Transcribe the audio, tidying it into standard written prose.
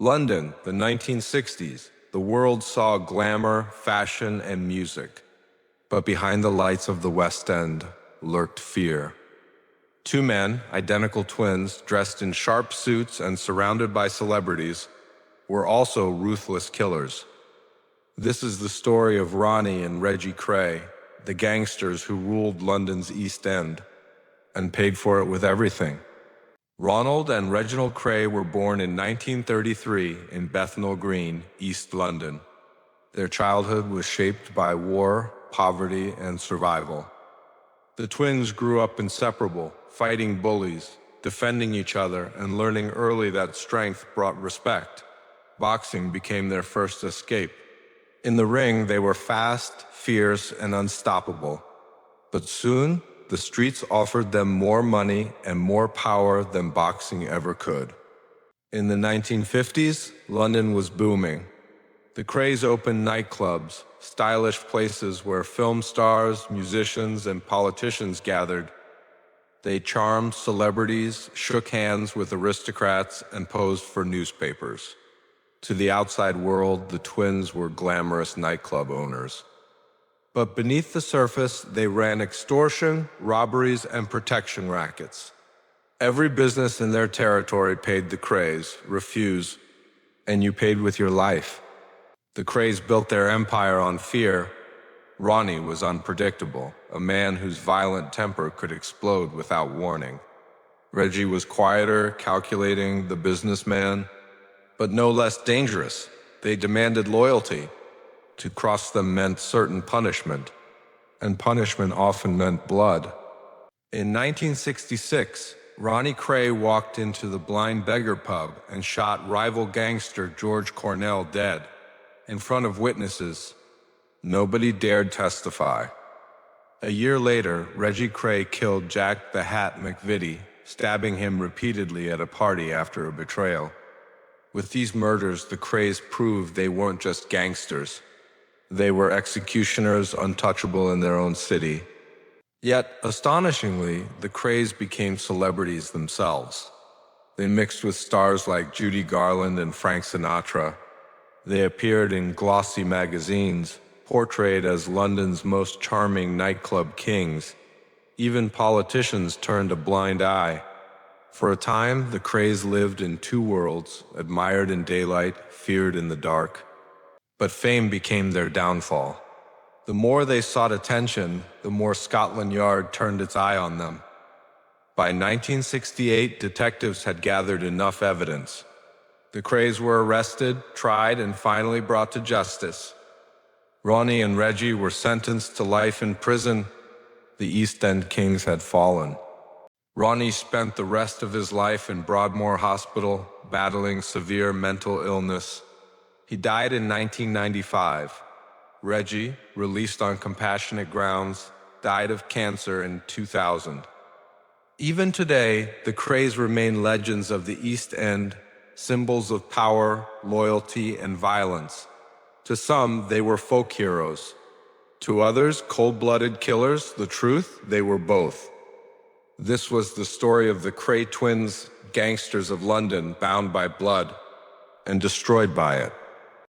London, the 1960s. The world saw glamour, fashion, and music. But behind the lights of the West End lurked fear. Two men, identical twins, dressed in sharp suits and surrounded by celebrities, were also ruthless killers. This is the story of Ronnie and Reggie Kray, the gangsters who ruled London's East End and paid for it with everything. Ronald and Reginald Kray were born in 1933 in Bethnal Green, East London. Their childhood was shaped by war, poverty, and survival. The twins grew up inseparable, fighting bullies, defending each other, and learning early that strength brought respect. Boxing became their first escape. In the ring, they were fast, fierce, and unstoppable. But soon, the streets offered them more money and more power than boxing ever could. In the 1950s, London was booming. The Krays opened nightclubs, stylish places where film stars, musicians, and politicians gathered. They charmed celebrities, shook hands with aristocrats, and posed for newspapers. To the outside world, the twins were glamorous nightclub owners. But beneath the surface, they ran extortion, robberies, and protection rackets. Every business in their territory paid the Krays, refuse, and you paid with your life. The Krays built their empire on fear. Ronnie was unpredictable, a man whose violent temper could explode without warning. Reggie was quieter, calculating, the businessman, but no less dangerous. They demanded loyalty. To cross them meant certain punishment, and punishment often meant blood. In 1966, Ronnie Kray walked into the Blind Beggar pub and shot rival gangster George Cornell dead, in front of witnesses. Nobody dared testify. A year later, Reggie Kray killed Jack the Hat McVitie, stabbing him repeatedly at a party after a betrayal. With these murders, the Krays proved they weren't just gangsters. They were executioners untouchable in their own city. Yet, astonishingly, the Krays became celebrities themselves. They mixed with stars like Judy Garland and Frank Sinatra. They appeared in glossy magazines, portrayed as London's most charming nightclub kings. Even politicians turned a blind eye. For a time, the Krays lived in two worlds, admired in daylight, feared in the dark. But fame became their downfall. The more they sought attention, the more Scotland Yard turned its eye on them. By 1968, detectives had gathered enough evidence. The Krays were arrested, tried, and finally brought to justice. Ronnie and Reggie were sentenced to life in prison. The East End kings had fallen. Ronnie spent the rest of his life in Broadmoor Hospital, battling severe mental illness. He died in 1995. Reggie, released on compassionate grounds, died of cancer in 2000. Even today, the Krays remain legends of the East End, symbols of power, loyalty, and violence. To some, they were folk heroes. To others, cold-blooded killers. The truth, they were both. This was the story of the Kray Twins, gangsters of London, bound by blood and destroyed by it.